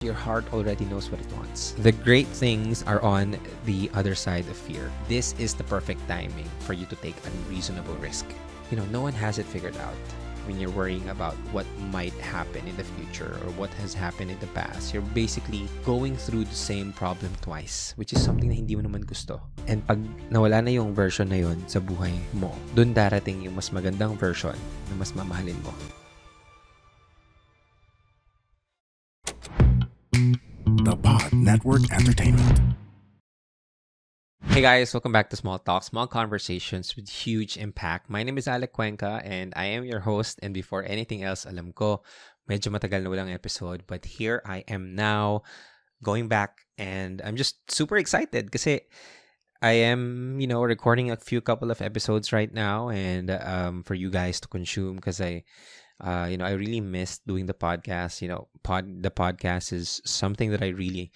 your heart already knows what it wants. The great things are on the other side of fear. This is the perfect timing for you to take unreasonable risk. No one has it figured out. When you're worrying about what might happen in the future or what has happened in the past, you're basically going through the same problem twice, which is something na hindi mo naman gusto. And pag nawala na yung version na yun sa buhay mo, dun darating yung mas magandang version na mas mamahalin mo. The Pod Network Entertainment. Hey guys, welcome back to Small Talk, small conversations with huge impact. My name is Alec Cuenca and I am your host. And before anything else, alam ko, medyo matagal na walang episode. But here I am now, going back, and I'm just super excited kasi I am, recording a couple of episodes right now and for you guys to consume because I really missed doing the podcast. The podcast is something that I really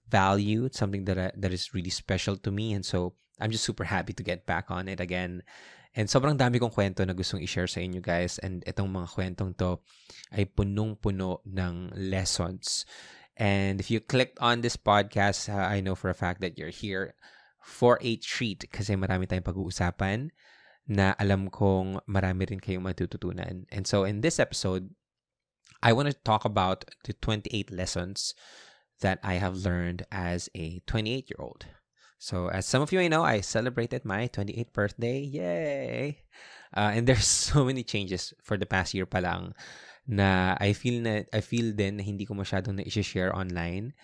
valued, something that is really special to me, and so I'm just super happy to get back on it again. And sobrang dami kong kwento na gustong i-share sa inyo guys, and itong mga kwentong to ay punong-puno ng lessons. And if you clicked on this podcast, I know for a fact that you're here for a treat kasi marami tayong pag-uusapan na alam kong marami rin kayong matututunan. And so in this episode, I want to talk about the 28 lessons that I have learned as a 28-year-old. So as some of you may know, I celebrated my 28th birthday. Yay! And there's so many changes for the past year pa lang na I feel din na hindi ko masyadong na-share online.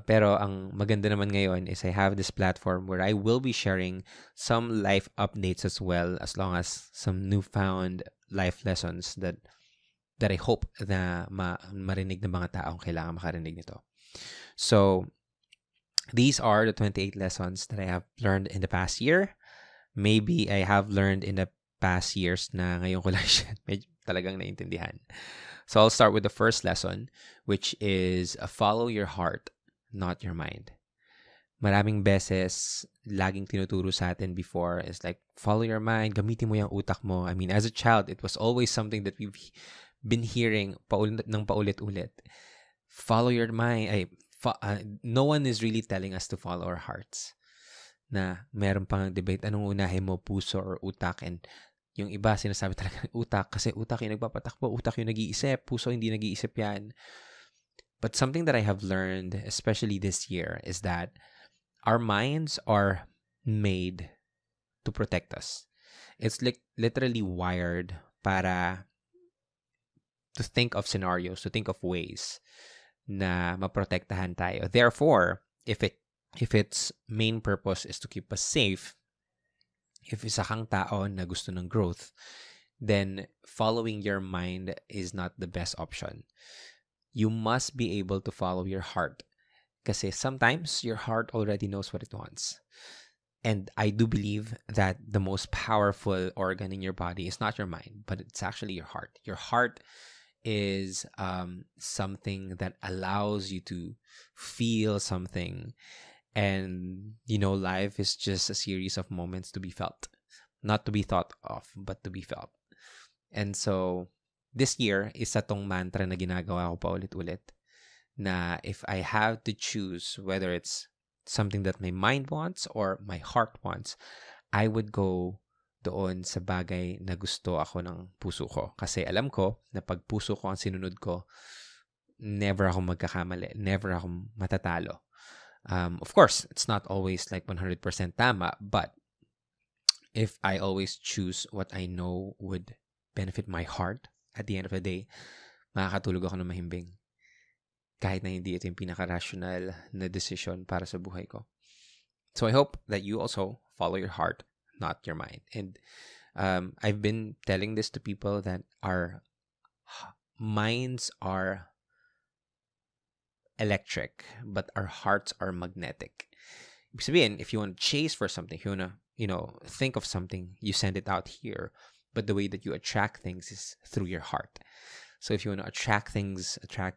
Pero ang maganda naman ngayon is I have this platform where I will be sharing some life updates as well, as long as some newfound life lessons that I hope na marinig ng mga taong kailangan makarinig nito. So, these are the 28 lessons that I have learned in the past year. Maybe I have learned in the past years na ngayon ko lang siya medyo talagang naintindihan. So, I'll start with the first lesson, which is follow your heart, not your mind. Maraming beses, laging tinuturo sa atin before is like, follow your mind, gamitin mo yung utak mo. I mean, as a child, it was always something that we've been hearing paulit-ulit. Follow your mind. No one is really telling us to follow our hearts. Na meron pang debate, anong unahin mo, puso or utak? And yung iba sinasabi talaga utak kasi utak yung nagpapatakbo, utak yung nag-iisip, puso hindi nag-iisip yan. But something that I have learned, especially this year, is that our minds are made to protect us. It's like literally wired para to think of scenarios, to think of ways na maprotektahan tayo. Therefore, if its main purpose is to keep us safe, if isa kang tao na gusto ng growth, then following your mind is not the best option. You must be able to follow your heart kasi sometimes your heart already knows what it wants. And I do believe that the most powerful organ in your body is not your mind, but it's actually your heart. Your heart is something that allows you to feel something, and life is just a series of moments to be felt, not to be thought of, but to be felt. And so this year isa tong mantra na ginagawa ko pa ulit-ulit, na if I have to choose whether it's something that my mind wants or my heart wants, I would go doon sa bagay na gusto ako ng puso ko. Kasi alam ko na pag puso ko ang sinunod ko, never ako magkakamali, never ako matatalo. Of course, it's not always like 100% tama, but if I always choose what I know would benefit my heart, at the end of the day, makakatulog ako ng mahimbing. Kahit na hindi ito yung pinaka-rational na decision para sa buhay ko. So I hope that you also follow your heart, not your mind. And I've been telling this to people that our minds are electric, but our hearts are magnetic. Ibig sabihin, if you want to chase for something, if you want to, think of something, you send it out here. But the way that you attract things is through your heart. So if you want to attract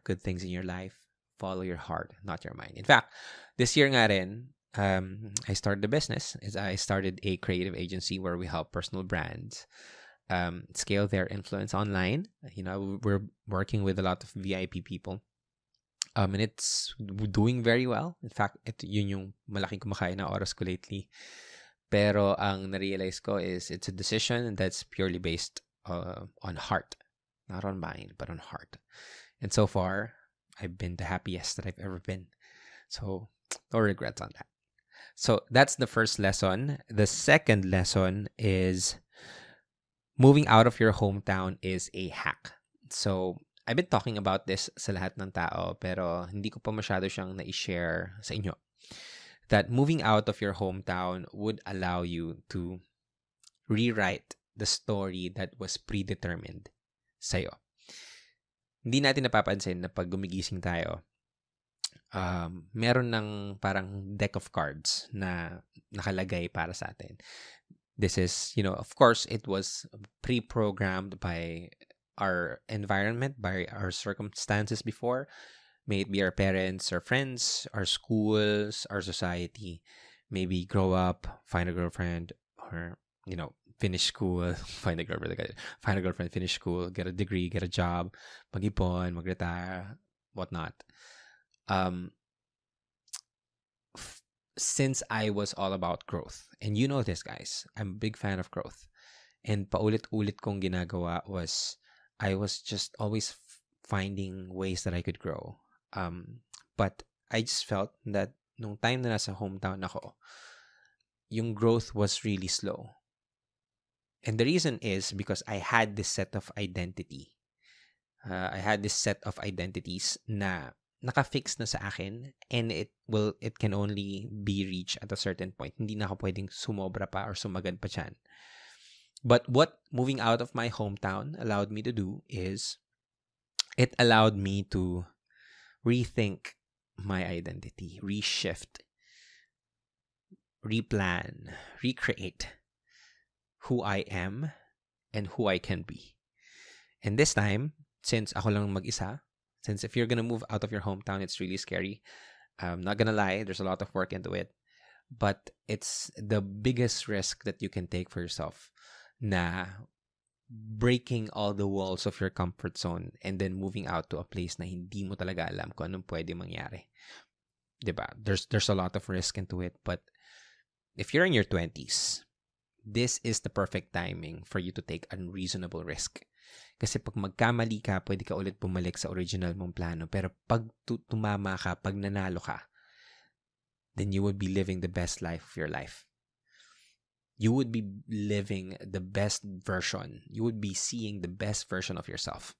good things in your life, follow your heart, not your mind. In fact, this year nga rin, I started a business. I started a creative agency where we help personal brands scale their influence online. We're working with a lot of VIP people And it's doing very well. In fact, yun yung malaking kumakain na oras ko lately. Pero ang na-realize ko is it's a decision that's purely based on heart. Not on mind, but on heart. And so far, I've been the happiest that I've ever been. So, no regrets on that. So, that's the first lesson. The second lesson is moving out of your hometown is a hack. So, I've been talking about this sa lahat ng tao, pero hindi ko pa masyado siyang na-share sa inyo. That moving out of your hometown would allow you to rewrite the story that was predetermined sa'yo. Hindi natin napapansin na pag gumigising tayo, meron ng parang deck of cards na nakalagay para sa atin. This is, of course, it was pre-programmed by our environment, by our circumstances before. May it be our parents, our friends, our schools, our society. Maybe grow up, find a girlfriend, or, finish school, find a girlfriend, finish school, get a degree, get a job, mag-ipon, mag-retire, whatnot. Since I was all about growth, and you know this, guys, I'm a big fan of growth. And paulit-ulit kong ginagawa was, I was just always finding ways that I could grow. But I just felt that nung time na nasa hometown ako, yung growth was really slow. And the reason is because I had this set of identity. I had this set of identities na naka-fix na sa akin, and it can only be reached at a certain point. Hindi na ako pwedeng sumobra pa or sumagad pa dyan. But what moving out of my hometown allowed me to do is it allowed me to rethink my identity, reshift, replan, recreate who I am and who I can be. And this time, since ako lang mag-isa, since if you're gonna move out of your hometown, it's really scary. I'm not gonna lie, there's a lot of work into it. But it's the biggest risk that you can take for yourself, na breaking all the walls of your comfort zone and then moving out to a place na hindi mo talaga alam kung anong pwede mangyari. Diba? There's a lot of risk into it, but if you're in your 20s, this is the perfect timing for you to take unreasonable risk. Kasi pag magkamali ka, pwede ka ulit bumalik sa original mong plano. Pero pag tumama ka, pag nanalo ka, then you would be living the best life of your life. You would be living the best version. You would be seeing the best version of yourself.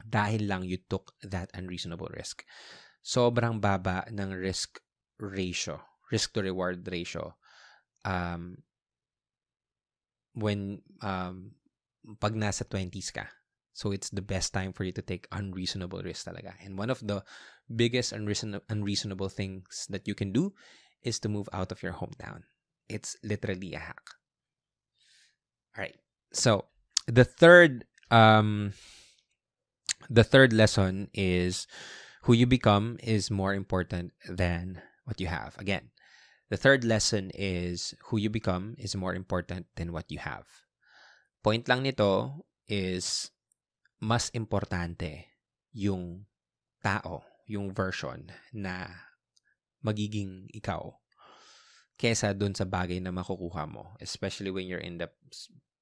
Dahil lang you took that unreasonable risk. Sobrang baba ng risk to reward ratio. When pag nasa 20s ka. So it's the best time for you to take unreasonable risks talaga. And one of the biggest unreasonable things that you can do is to move out of your hometown. It's literally a hack. All right. So the third lesson is who you become is more important than what you have. Again, the third lesson is who you become is more important than what you have. Point lang nito is mas importante yung tao, yung version na magiging ikaw kesa dun sa bagay na makukuha mo, especially when you're in the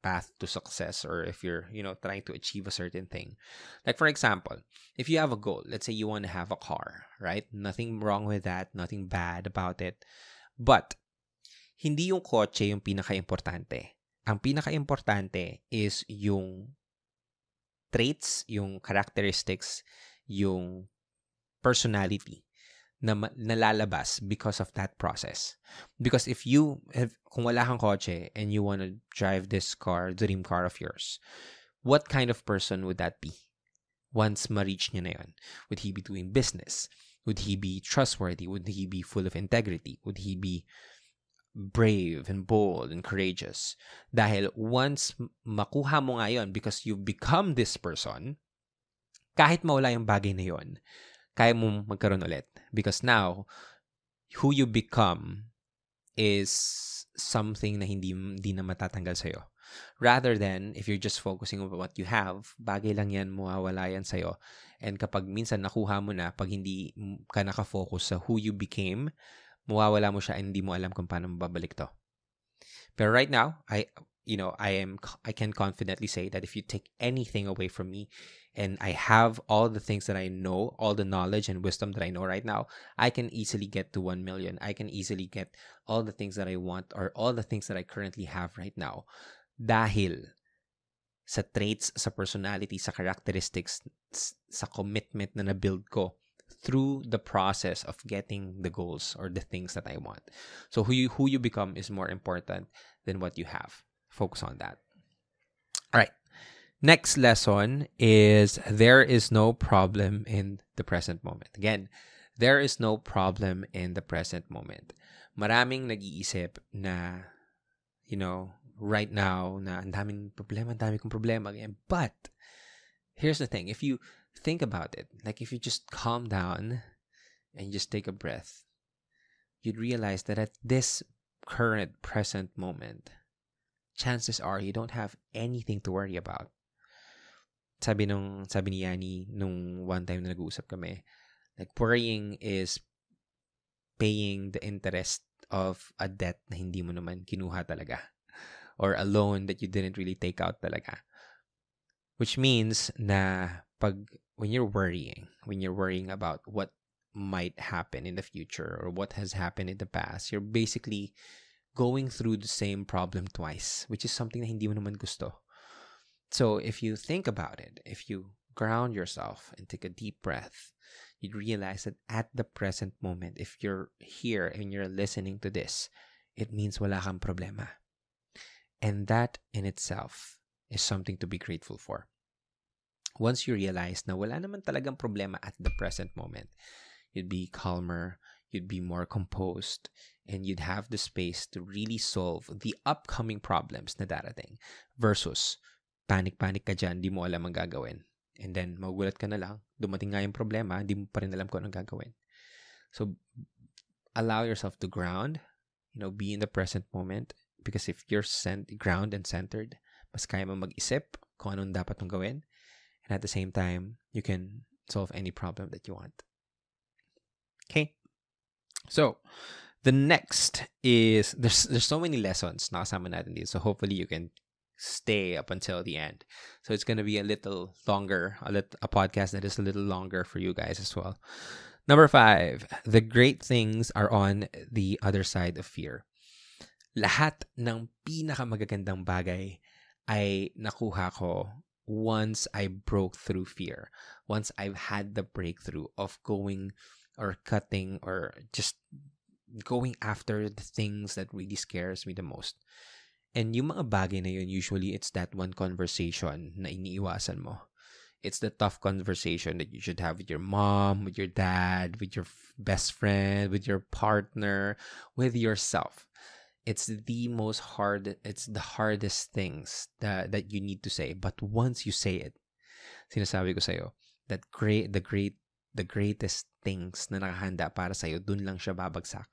path to success or if you're, trying to achieve a certain thing. Like for example, if you have a goal, let's say you want to have a car, right? Nothing wrong with that, nothing bad about it. But hindi yung kotse yung pinaka-importante. Ang pinaka-importante is yung traits, yung characteristics, yung personality na nalalabas because of that process. Because kung wala kang kotse and you want to drive this car, dream car of yours, what kind of person would that be? Once ma-reach niya na yun, would he be doing business? Would he be trustworthy? Would he be full of integrity? Would he be brave and bold and courageous? Dahil once makuha mo nga yun, because you've become this person, kahit mawala yung bagay na yun, kaya mo magkaroon ulit. Because now, who you become is something na hindi na matatanggal sa'yo. Rather than, if you're just focusing on what you have, bagay lang yan, mawawala yan sa'yo. And kapag minsan nakuha mo na, pag hindi ka nakafocus sa who you became, mawawala mo siya and hindi mo alam kung paano mababalik to. But right now, I can confidently say that if you take anything away from me, and I have all the things that I know, all the knowledge and wisdom that I know right now, I can easily get to 1 million. I can easily get all the things that I want or all the things that I currently have right now. Dahil sa traits, sa personality, sa characteristics, sa commitment na na-build ko through the process of getting the goals or the things that I want. So who you become is more important than what you have. Focus on that. All right. Next lesson is there is no problem in the present moment. Again, there is no problem in the present moment. Maraming nag-iisip na, right now, na ang dami kong problema. But, here's the thing. If you think about it, like if you just calm down and just take a breath, you'd realize that at this current present moment, chances are you don't have anything to worry about. Sabi ni Yani nung one time na nag-uusap kami, like worrying is paying the interest of a debt na hindi mo naman kinuha talaga, or a loan that you didn't really take out talaga. Which means na when you're worrying about what might happen in the future or what has happened in the past, you're basically going through the same problem twice, which is something na hindi mo naman gusto. So if you think about it, if you ground yourself and take a deep breath, you'd realize that at the present moment, if you're here and you're listening to this, it means wala kang problema. And that in itself is something to be grateful for. Once you realize na wala naman talagang problema at the present moment, you'd be calmer, you'd be more composed, and you'd have the space to really solve the upcoming problems na darating versus panic ka dyan, di mo alam ang gagawin. And then, magugulat ka na lang, dumating nga yung problema, di mo pa rin alam kung anong gagawin. So, allow yourself to ground, be in the present moment, because if you're ground and centered, mas kaya mo mag-isip kung anong dapat mong gawin, and at the same time, you can solve any problem that you want. Okay? So, the next is, there's so many lessons na kasama natin dito, so hopefully you can stay up until the end. So it's going to be a little longer, a podcast that is a little longer for you guys as well. Number 5, the great things are on the other side of fear. Lahat ng pinakamagagandang bagay ay nakuha ko once I broke through fear. Once I've had the breakthrough of going or cutting or just going after the things that really scares me the most. And yung mga bagay na yun, usually it's that one conversation na iniiwasan mo. It's the tough conversation that you should have with your mom, with your dad, with your best friend, with your partner, with yourself. It's the hardest things that you need to say. But once you say it, sinasabi ko sa'yo, that the greatest things na nakahanda para sa'yo, dun lang siya babagsak.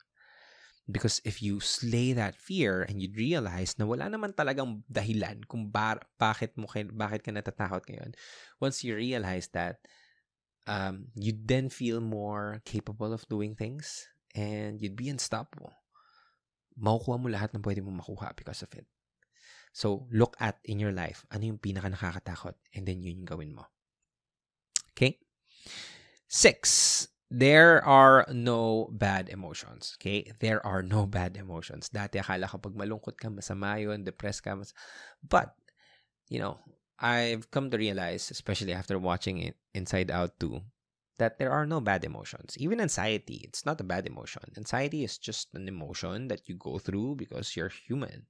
Because if you slay that fear and you realize na wala naman talagang dahilan kung bakit ka natatakot ngayon, once you realize that, you then feel more capable of doing things and you'd be unstoppable. Makukuha mo lahat ng pwede mo makuha because of it. So, look at in your life, ano yung pinaka nakakatakot, and then yun yung gawin mo. Okay? 6. There are no bad emotions. Okay? There are no bad emotions. Dati akala kapag malungkot ka, masama yun, depressed ka, but, I've come to realize, especially after watching it Inside Out 2, that there are no bad emotions. Even anxiety, it's not a bad emotion. Anxiety is just an emotion that you go through because you're human.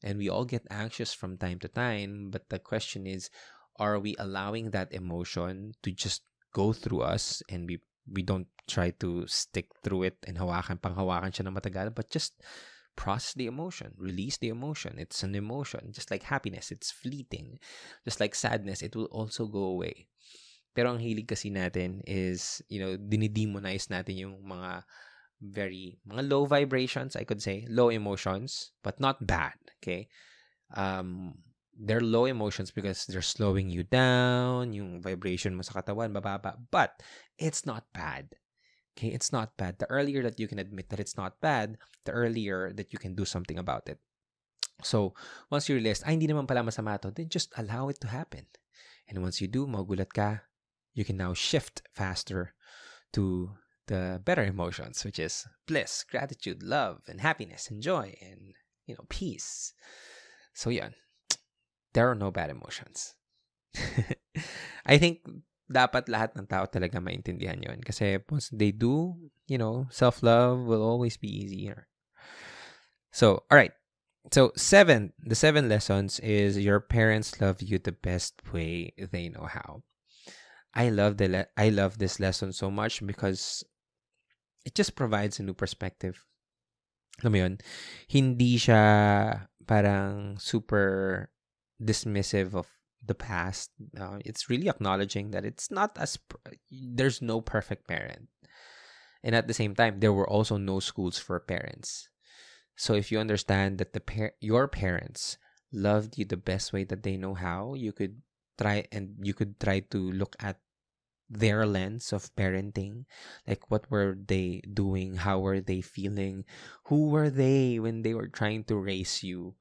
And we all get anxious from time to time, but the question is, are we allowing that emotion to just go through us and we don't try to stick through it and panghawakan siya ng matagal, but just process the emotion, release the emotion. It's an emotion. Just like happiness, it's fleeting. Just like sadness, it will also go away. Pero ang hilig kasi natin is, dinidemonize natin yung mga low vibrations, I could say, low emotions, but not bad, okay? they're low emotions because they're slowing you down, yung vibration mo sa katawan, bababa. But it's not bad. Okay, it's not bad. The earlier that you can admit that it's not bad, the earlier that you can do something about it. So, once you realize, hindi naman pala masama to, then just allow it to happen. And once you do, magulat ka, you can now shift faster to the better emotions, which is bliss, gratitude, love, and happiness, and joy, and, peace. So, yeah, there are no bad emotions. I think dapat lahat ng tao talaga maintindihan yon. Kasi once they do, self-love will always be easier. So, all right. So, the 7 lessons is your parents love you the best way they know how. I love this lesson so much because it just provides a new perspective. Alam mo yun? Hindi siya parang super dismissive of the past. It's really acknowledging that it's not there's no perfect parent. And at the same time, there were also no schools for parents. So if you understand that your parents loved you the best way that they know how, you could try to look at their lens of parenting. Like, what were they doing? How were they feeling? Who were they when they were trying to raise you?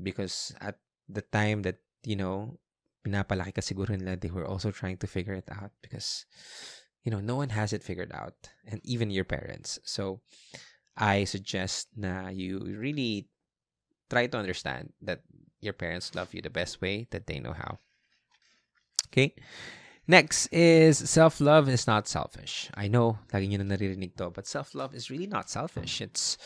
Because at the time that, pinapalaki ka siguro nila, they were also trying to figure it out because, no one has it figured out, and even your parents. So I suggest na you really try to understand that your parents love you the best way that they know how. Okay? Next is self-love is not selfish. I know, lagi nyo na naririnig to, but self-love is really not selfish. It's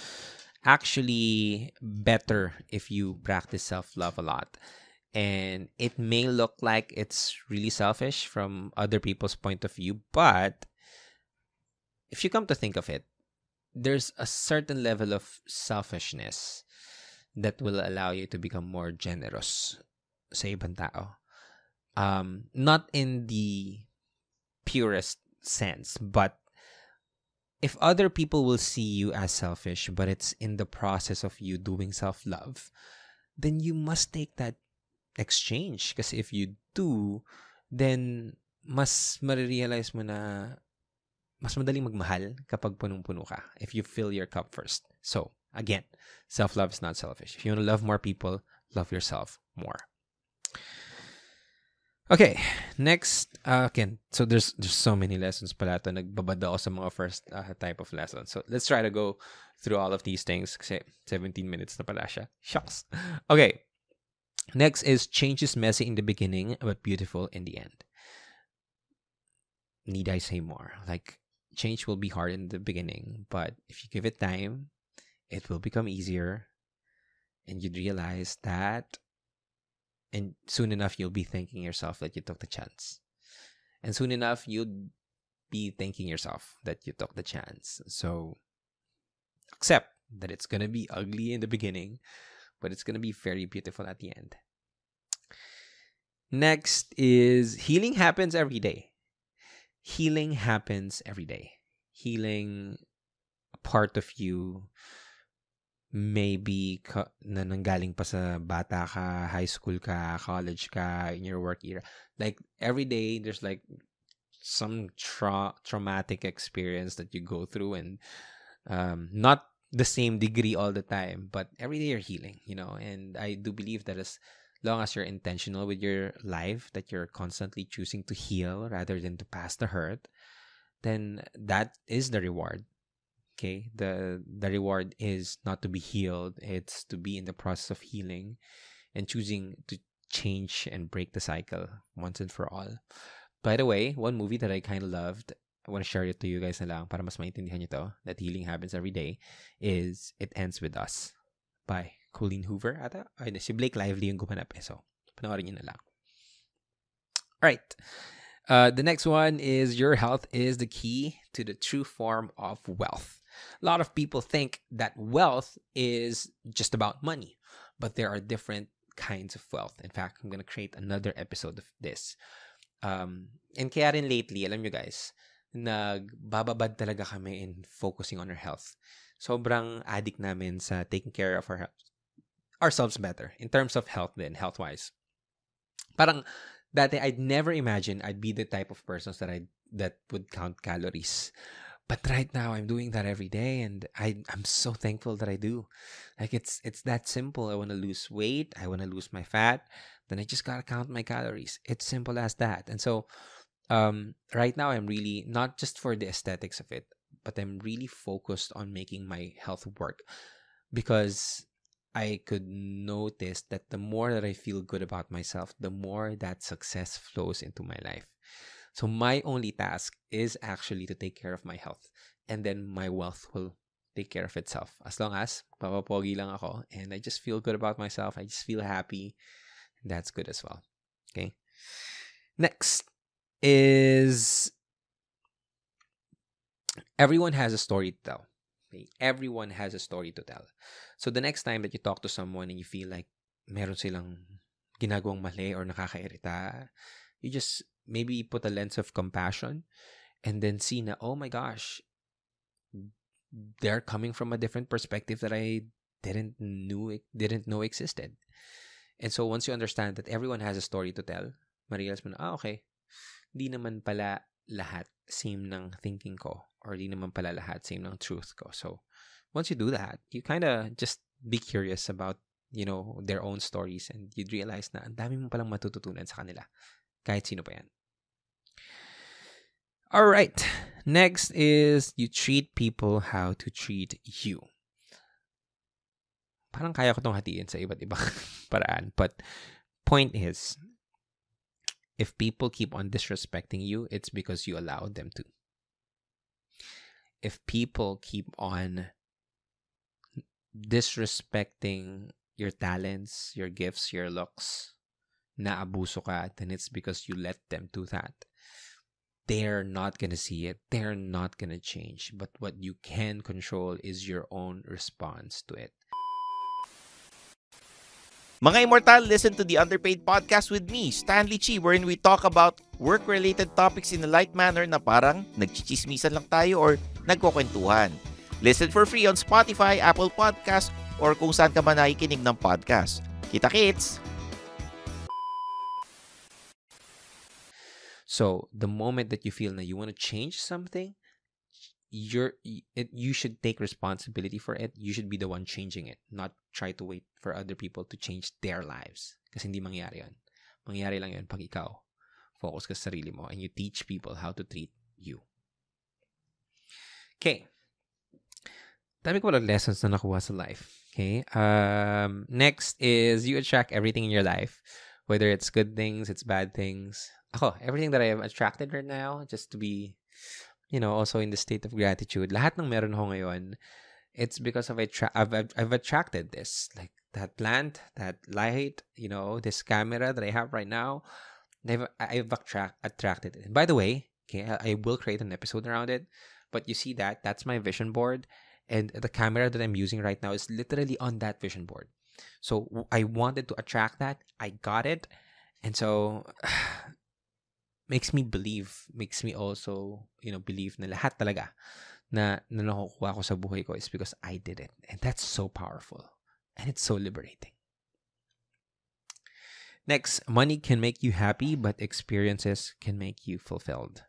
actually better if you practice self-love a lot. And it may look like it's really selfish from other people's point of view, but if you come to think of it, there's a certain level of selfishness that will allow you to become more generous sa ibang tao. Not in the purest sense, but if other people will see you as selfish, but it's in the process of you doing self-love, then you must take that exchange. Because if you do, then mas marirealize mo na mas madaling magmahal kapag punong-puno ka if you fill your cup first. So, again, self-love is not selfish. If you want to love more people, love yourself more. Okay, next, again, so there's so many lessons pala to. Nagbabad ako sa mga first type of lessons. So, let's try to go through all of these things kasi 17 minutes na pala siya. Shucks. Okay, next is change is messy in the beginning but beautiful in the end. Need I say more? Like, change will be hard in the beginning, but if you give it time, it will become easier, and you'd realize that, and soon enough, you'll be thanking yourself that you took the chance. And soon enough, you'll be thanking yourself that you took the chance. So, accept that it's going to be ugly in the beginning, but it's going to be very beautiful at the end. Next is healing happens every day. Healing happens every day. Healing a part of you maybe na nanggaling pa sa bata ka, high school ka, college ka, in your work era. Like, every day, there's like some traumatic experience that you go through, and not the same degree all the time, but every day you're healing, and I do believe that as long as you're intentional with your life, that you're constantly choosing to heal rather than to pass the hurt, then that is the reward. Okay, the reward is not to be healed, it's to be in the process of healing and choosing to change and break the cycle once and for all. By the way, one movie that I kind of loved, I want to share it to you guys na lang para mas maintindihan nyo to, that healing happens every day, is It Ends With Us by Colleen Hoover. Ay, si Blake Lively yung gumanap eh. So, panoorin nyo na lang. Alright. The next one is your health is the key to the true form of wealth. A lot of people think that wealth is just about money, but there are different kinds of wealth. In fact, I'm going to create another episode of this. And kaya rin lately, alam nyo guys, nagbababad talaga kami in focusing on our health. Sobrang addict namin sa taking care of our health. ourselves better in terms of health then, health-wise. Parang dati I'd never imagine I'd be the type of person that would count calories. But right now I'm doing that every day, and I'm so thankful that I do. Like it's that simple. I want to lose weight, I want to lose my fat, then I just got to count my calories. It's simple as that. And so right now I'm really not just for the aesthetics of it, but I'm really focused on making my health work, because I could notice that the more that I feel good about myself, the more that success flows into my life. So my only task is actually to take care of my health, and then my wealth will take care of itself. As long as papapogi lang ako and I just feel good about myself, I just feel happy, that's good as well. Okay. Next is everyone has a story to tell. Okay? Everyone has a story to tell. So the next time that you talk to someone and you feel like meron silang ginagawang mali or nakakairita, you just maybe put a lens of compassion and then see na, oh my gosh, they're coming from a different perspective that I didn't know existed. And so once you understand that everyone has a story to tell, ma-realize mo na, okay, di naman pala lahat same ng thinking ko, or di naman pala lahat same ng truth ko. So once you do that, you kind of just be curious about, their own stories, and you'd realize na ang dami mo palang matututunan sa kanila, kahit sino pa yan. All right. Next is you treat people how to treat you. Parang kaya ko tong hatiin sa iba't ibang paraan. But point is, if people keep on disrespecting you, it's because you allowed them to. If people keep on disrespecting your talents, your gifts, your looks, naabuso ka, then it's because you let them do that. They're not gonna see it. They're not gonna change. But what you can control is your own response to it. Mga Immortal, listen to the Underpaid Podcast with me, Stanley Chi, wherein we talk about work-related topics in a light manner na parang nagchichismisan lang tayo or nagkukwentuhan. Listen for free on Spotify, Apple Podcast, or kung saan ka man nakikinig ng podcast. Kita-kits! So, the moment that you feel that you want to change something, you should take responsibility for it. You should be the one changing it, not try to wait for other people to change their lives. Kasi hindi mangyari yan. Mangyari lang yun pag ikaw focus ka sa sarili mo and you teach people how to treat you. Okay. Dami ko palang lessons na nakuha sa life. Okay. Next is you attract everything in your life, whether it's good things, it's bad things. Ako, everything that I have attracted right now, just to be, also in the state of gratitude. Lahat ng meron ako ngayon, it's because I've attracted this, like that plant, that light, this camera that I have right now. I've attracted it. By the way, okay, I will create an episode around it, but you see that's my vision board, and the camera that I'm using right now is literally on that vision board. So I wanted to attract that. I got it, and so makes me also, believe na lahat talaga na nakukuha ko sa buhay ko is because I did it. And that's so powerful. And it's so liberating. Next, money can make you happy, but experiences can make you fulfilled.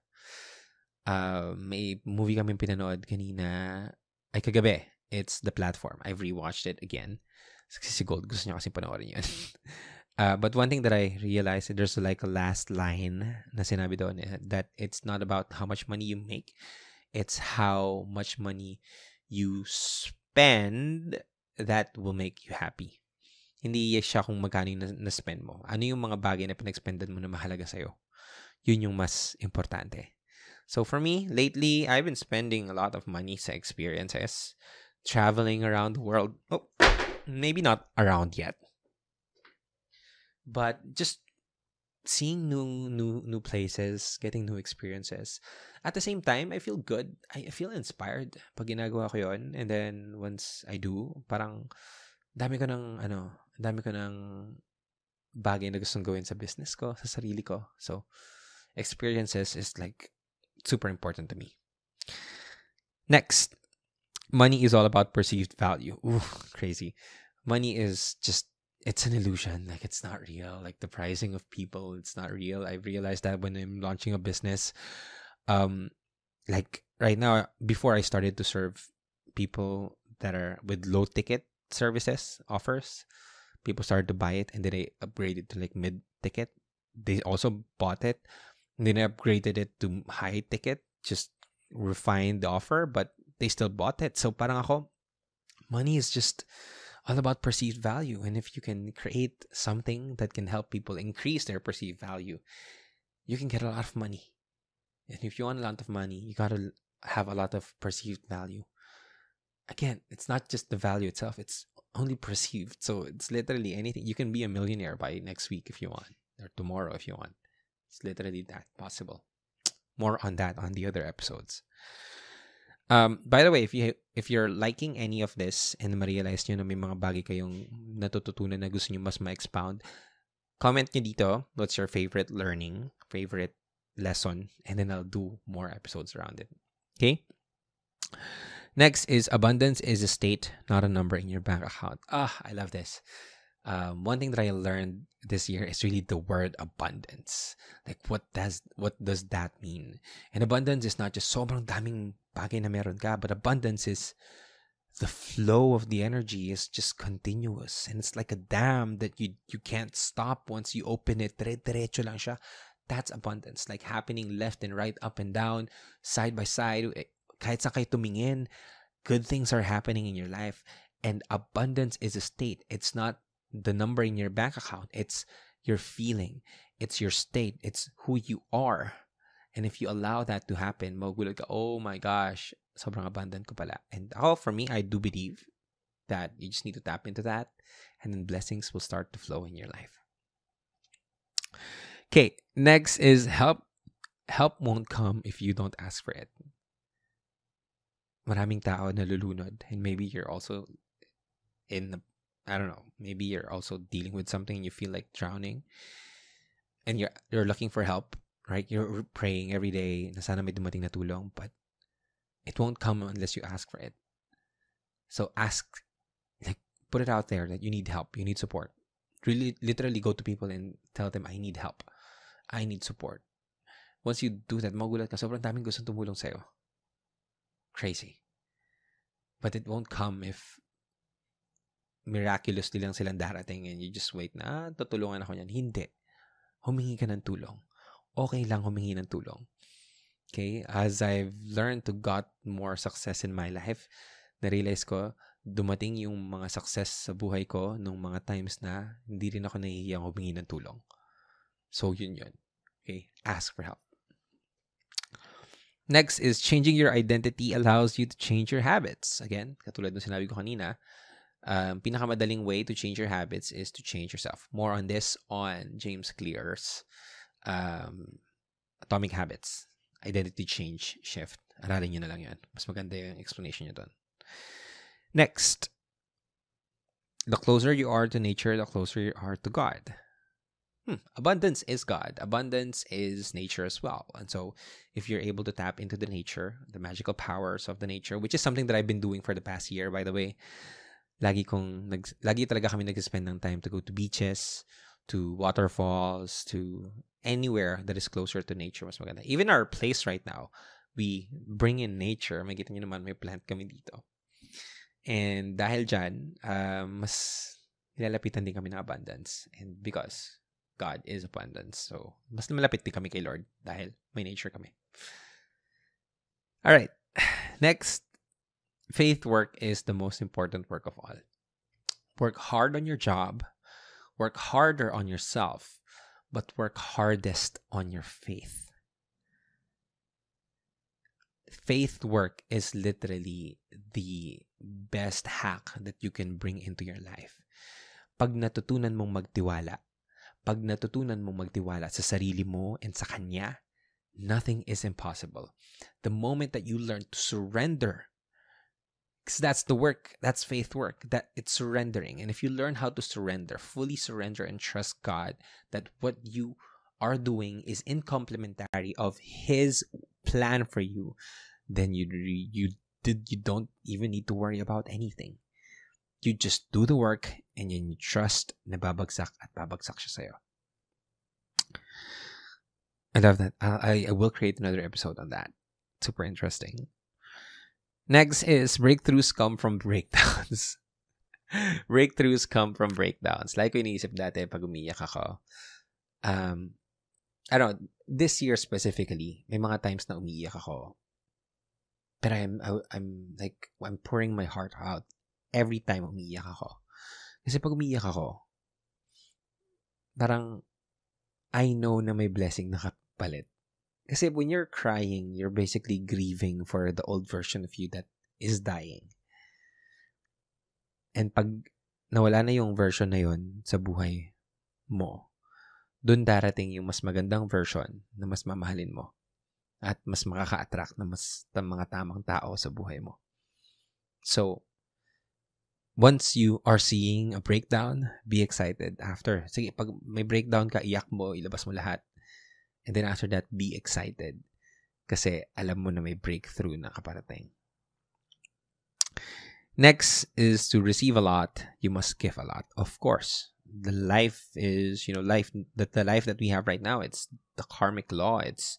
May movie kami pinanood kanina, ay kagabi. It's The Platform. I've rewatched it again. Kasi si Gold, gusto niya kasi panoorin yun. But one thing that I realized, there's like a last line na sinabi doon, that it's not about how much money you make, it's how much money you spend that will make you happy. Hindi siya kung magkano yung na-spend mo. Ano yung mga bagay na pinag-spendan mo na mahalaga sa'yo. Yun yung mas importante. So for me, lately, I've been spending a lot of money sa experiences, traveling around the world. Oh, maybe not around yet, but just seeing new places, getting new experiences. At the same time, I feel good. I feel inspired pag ginagawa ko yun. And then once I do, parang dami ko ng bagay na gustong gawin sa business ko, sa sarili ko. So experiences is like super important to me. Next, money is all about perceived value. Ooh, crazy. money is just, it's an illusion. Like, it's not real. Like, the pricing of people, it's not real. I realized that when I'm launching a business. Like right now, before I started to serve people that are with low ticket services offers, people started to buy it, and then I upgraded to like mid ticket. They also bought it, and then I upgraded it to high ticket, just refined the offer, but they still bought it. So parang ako, money is just all about perceived value. And if you can create something that can help people increase their perceived value, you can get a lot of money. And if you want a lot of money, you gotta have a lot of perceived value. Again, it's not just the value itself, it's only perceived. So it's literally anything. You can be a millionaire by next week if you want, or tomorrow if you want. It's literally that possible. More on that on the other episodes. By the way, if you're liking any of this and ma-realize nyo na may mga bagay kayong natututunan na gusto nyo mas ma-expound, comment nyo dito what's your favorite learning, favorite lesson, and then I'll do more episodes around it. Okay? Next is abundance is a state, not a number in your bank account. I love this. One thing that I learned this year is really the word abundance. Like, what does that mean? And abundance is not just sobrang daming bagay na meron ka, but abundance is the flow of the energy is just continuous, and it's like a dam that you can't stop once you open it. Diretso lang siya. That's abundance, like happening left and right, up and down, side by side. Kahit saan kayo tumingin, good things are happening in your life. And abundance is a state. It's not the number in your bank account. It's your feeling. It's your state. It's who you are. And if you allow that to happen, magugulat ka, oh my gosh, sobrang abundant ko pala. And for me, I do believe that you just need to tap into that, and then blessings will start to flow in your life. Okay, next is help. Help won't come if you don't ask for it. Maraming tao nalulunod, and maybe you're also maybe you're also dealing with something and you feel like drowning, and you're looking for help, right? You're praying every day na sana may dumating na tulong, but it won't come unless you ask for it. So ask, like, put it out there that you need help, you need support. Really, literally go to people and tell them, I need help, I need support. Once you do that, magulat ka, sobrang daming gustong tumulong sa'yo. Crazy. But it won't come if miraculously lang silang darating and you just wait na, tutulungan ako niyan. Hindi. Humingi ka ng tulong. Okay lang humingi ng tulong. Okay? As I've learned to got more success in my life, na-realize ko, dumating yung mga success sa buhay ko nung mga times na hindi rin ako nahihiyang humingi ng tulong. So, yun. Okay? Ask for help. Next is changing your identity allows you to change your habits. Again, katulad ng sinabi ko kanina, pinakamadaling way to change your habits is to change yourself. More on this on James Clear's Atomic Habits, Identity Change Shift. Aralin nyo na lang yan. Mas maganda yung explanation nyo doon. Next, the closer you are to nature, the closer you are to God. Abundance is God. Abundance is nature as well. And so if you're able to tap into the nature, the magical powers of the nature, which is something that I've been doing for the past year, by the way, lagi talaga kami nag-spend ng time to go to beaches, to waterfalls, to anywhere that is closer to nature. Mas maganda. Even our place right now, we bring in nature. Makita nyo naman, may plant kami dito. And dahil dyan, mas nilalapitan din kami ng abundance. And because God is abundance. So, mas malapit din kami kay Lord dahil may nature kami. Alright. Next, faith work is the most important work of all. Work hard on your job. Work harder on yourself. But work hardest on your faith. Faith work is literally the best hack that you can bring into your life. Pag natutunan mong magtiwala sa sarili mo and sa Kanya, nothing is impossible. The moment that you learn to surrender, because that's the work, that's faith work, that it's surrendering. And if you learn how to surrender, fully surrender and trust God that what you are doing is in complementary of His plan for you, then you don't even need to worry about anything. You just do the work and you trust na babagsak at babagsak siya sa'yo. I love that. I will create another episode on that. Super interesting. Next is breakthroughs come from breakdowns. Breakthroughs come from breakdowns. Like ko iniisip dati pag umiyak ako. I don't know, this year specifically, may mga times na umiiyak ako. But I'm pouring my heart out every time umiiyak ako. Kasi pag umiiyak ako, parang I know na may blessing na kapalit. Kasi when you're crying, you're basically grieving for the old version of you that is dying. And pag nawala na yung version na yun sa buhay mo, dun darating yung mas magandang version na mas mamahalin mo at mas makaka-attract na mas mga tamang tao sa buhay mo. So, once you are seeing a breakdown, be excited after. Sige, pag may breakdown ka, iyak mo, ilabas mo lahat. And then after that, be excited. Kasi alam mo na may breakthrough na kaparating. Next is to receive a lot, you must give a lot. Of course, the life is, the life that we have right now, it's the karmic law. It's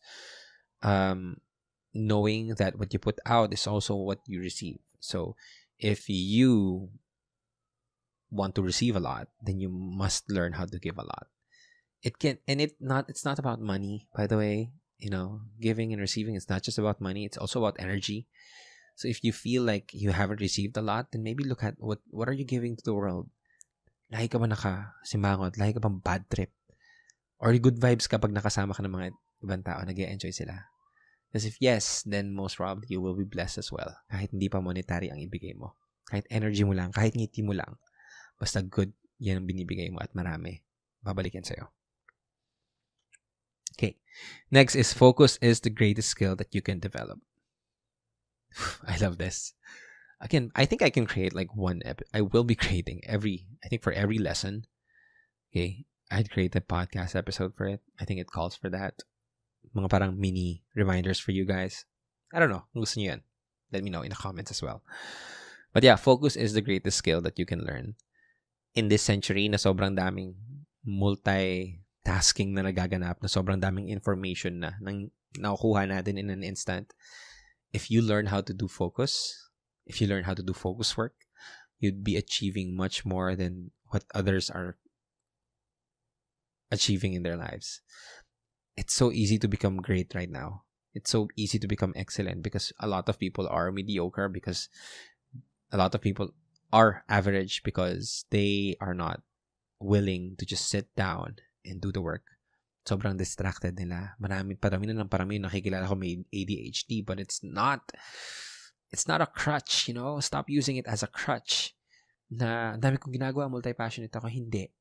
knowing that what you put out is also what you receive. So if you want to receive a lot, then you must learn how to give a lot. It's not about money, by the way. Giving and receiving is not just about money, it's also about energy. So if you feel like you haven't received a lot, then maybe look at what are you giving to the world? Lahi ka ba nakasimangot? Lahi ka bang bad trip? Or good vibes kapag nakasama ka ng mga ibang tao, nag-e-enjoy sila? Because if yes, then most probably you will be blessed as well. Kahit hindi pa monetary ang ibigay mo. Kahit energy mo lang, kahit ngiti mo lang. Basta good, yan ang binibigay mo at marami. Babalikin sa'yo. Okay. Next is focus is the greatest skill that you can develop. I love this. Again, I think I can create like I will be creating for every lesson. Okay. I'd create a podcast episode for it. I think it calls for that. Mga parang mini reminders for you guys. I don't know. Kung gusto nyo yan, let me know in the comments as well. But yeah, focus is the greatest skill that you can learn. In this century na sobrang daming multitasking na nagaganap, na sobrang daming information na nakukuha natin in an instant. If you learn how to do focus work, you'd be achieving much more than what others are achieving in their lives. It's so easy to become great right now. It's so easy to become excellent because a lot of people are mediocre, because a lot of people are average because they are not willing to just sit down and do the work. Sobrang distracted nila. Parami nakikilala ko may ADHD, but it's not a crutch, Stop using it as a crutch. Na dami kong ginagawa, multi-passionate ako. Hindi.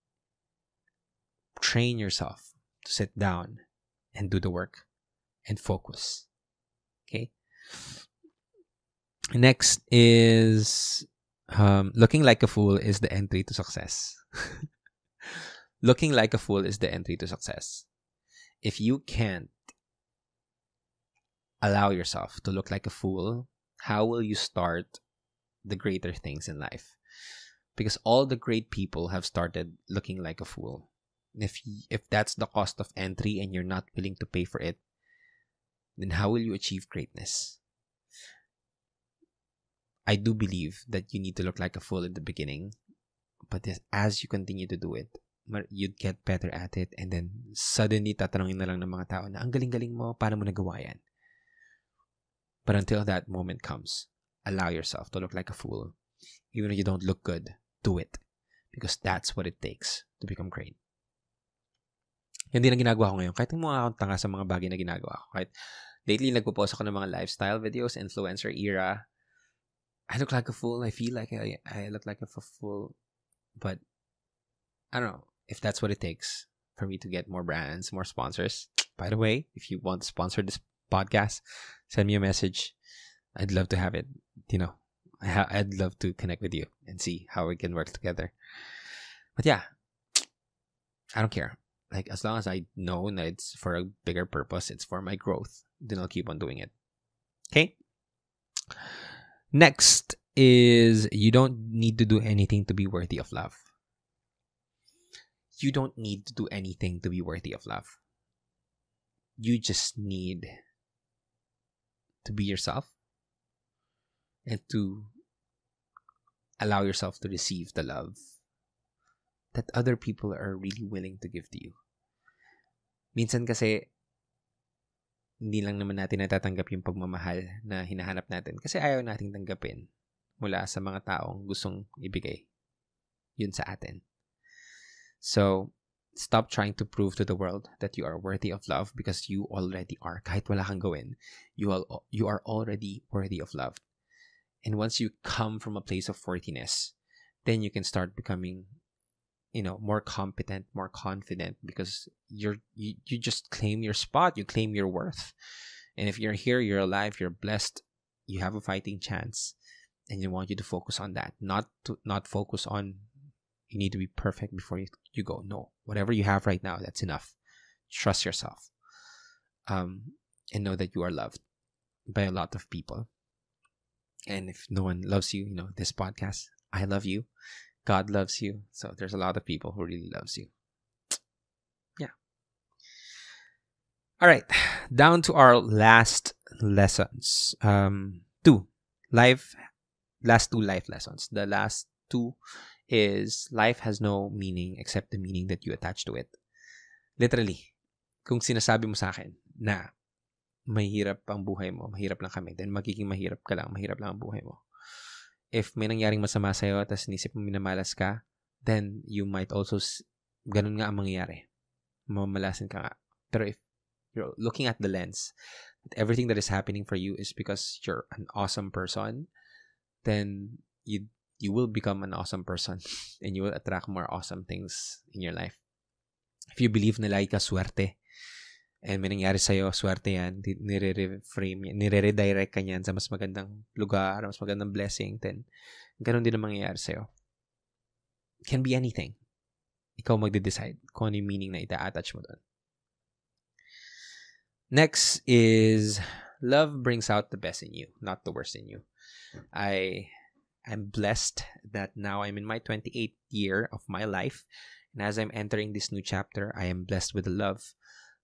Train yourself to sit down and do the work and focus. Okay? Next is looking like a fool is the entry to success. Looking like a fool is the entry to success. If you can't allow yourself to look like a fool, how will you start the greater things in life? Because all the great people have started looking like a fool. If that's the cost of entry and you're not willing to pay for it, then how will you achieve greatness? I do believe that you need to look like a fool in the beginning, but as you continue to do it, you'd get better at it, and then suddenly tatanungin na lang ng mga tao na ang galing-galing mo, paano mo nagawa yan? But until that moment comes, allow yourself to look like a fool. Even if you don't look good, do it. Because that's what it takes to become great. Yan din ang ginagawa ko ngayon. Kahit yung mga akong tanga sa mga bagay na ginagawa ko. Kahit lately, nagpo-post ako ng mga lifestyle videos, influencer era. I look like a fool. I feel like I look like a fool. But, I don't know. If that's what it takes for me to get more brands, more sponsors. By the way, if you want to sponsor this podcast, send me a message. I'd love to have it. I'd love to connect with you and see how we can work together. But yeah, I don't care. Like, as long as I know that it's for a bigger purpose, it's for my growth, then I'll keep on doing it. Okay? Next is you don't need to do anything to be worthy of love. You don't need to do anything to be worthy of love. You just need to be yourself and to allow yourself to receive the love that other people are really willing to give to you. Minsan kasi, hindi lang naman natin natatanggap yung pagmamahal na hinahanap natin kasi ayaw nating tanggapin mula sa mga taong gustong ibigay yun sa atin. So, stop trying to prove to the world that you are worthy of love because you already are. Kahit wala kang gawin, you are already worthy of love. And once you come from a place of worthiness, then you can start becoming, more competent, more confident because you just claim your spot, you claim your worth. And if you're here, you're alive, you're blessed, you have a fighting chance. And I want you to focus on that, not focus on you need to be perfect before you go. No, whatever you have right now, that's enough. Trust yourself, and know that you are loved by a lot of people. And if no one loves you, this podcast, I love you. God loves you. So there's a lot of people who really loves you. Yeah. All right. Down to our last lessons. Last two life lessons. The last two is life has no meaning except the meaning that you attach to it. Literally, kung sinasabi mo sa akin na mahirap ang buhay mo, mahirap lang kami, then magiging mahirap lang ang buhay mo. If may nangyaring masama sa'yo, tapos nisip mo minamalas ka, then you might also, ganun nga ang mangyayari. Mamalasin ka nga. Pero if you're looking at the lens, that everything that is happening for you is because you're an awesome person, then you will become an awesome person and you will attract more awesome things in your life. If you believe na lagi ka swerte, and may nangyari sa'yo, swerte yan, nire-redirect ka niyan sa mas magandang lugar, mas magandang blessing, then ganun din ang mangyayari sa'yo. It can be anything. Ikaw magde-decide kung ano yung meaning na ita-attach mo doon. Next is, love brings out the best in you, not the worst in you. I'm blessed that now I'm in my 28th year of my life, and as I'm entering this new chapter, I am blessed with the love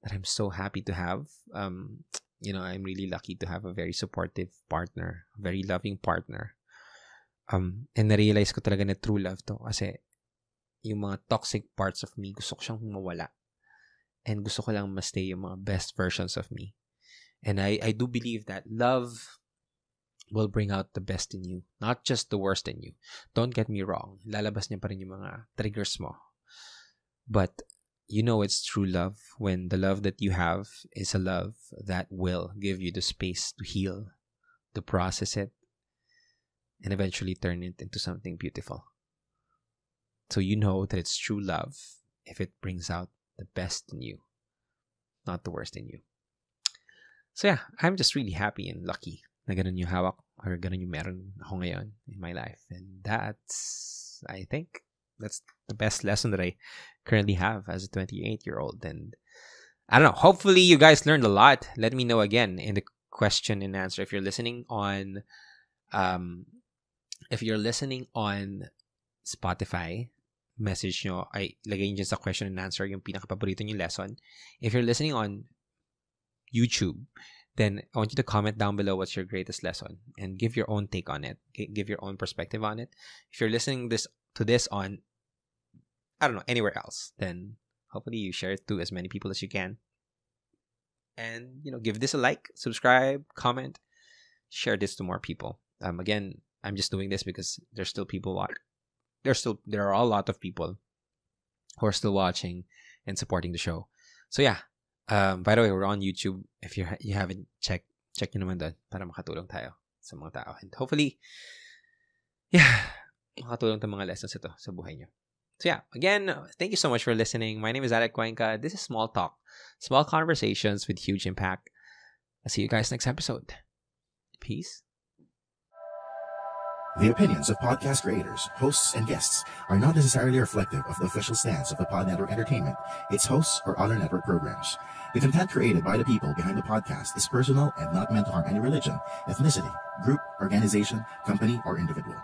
that I'm so happy to have. I'm really lucky to have a very supportive partner, very loving partner. And na-realize ko talaga na true love to kasi yung mga toxic parts of me, gusto ko siyang mawala. And gusto ko lang ma-stay yung mga best versions of me. And I do believe that love will bring out the best in you, not just the worst in you. Don't get me wrong. Lalabas niya pa rin yung mga triggers mo. But it's true love when the love that you have is a love that will give you the space to heal, to process it, and eventually turn it into something beautiful. So you know that it's true love if it brings out the best in you, not the worst in you. So yeah, I'm just really happy and lucky na ganun yung hawak or ganun yung meron ako ngayon in my life. And I think that's the best lesson that I currently have as a 28-year-old. And I don't know, hopefully you guys learned a lot. Let me know again in the question and answer. If you're listening on Spotify, message nyo, ay lagay nyo dyan sa question and answer yung pinaka-paborito nyo lesson. If you're listening on YouTube, then I want you to comment down below what's your greatest lesson and give your own take on it. Give your own perspective on it. If you're listening to this on, I don't know, anywhere else, then hopefully you share it to as many people as you can. And, give this a like, subscribe, comment, share this to more people. Again, I'm just doing this because there's still people watching. There are a lot of people who are still watching and supporting the show. So yeah, by the way, we're on YouTube. If you haven't check nyo naman doon para makatulong tayo sa mga tao. And hopefully, makatulong tong mga lessons ito sa buhay nyo. So yeah, again, thank you so much for listening. My name is Alec Cuenca. This is Small Talk. Small conversations with huge impact. I'll see you guys next episode. Peace. The opinions of podcast creators, hosts, and guests are not necessarily reflective of the official stance of the Pod Network Entertainment, its hosts, or other network programs. The content created by the people behind the podcast is personal and not meant to harm any religion, ethnicity, group, organization, company, or individual.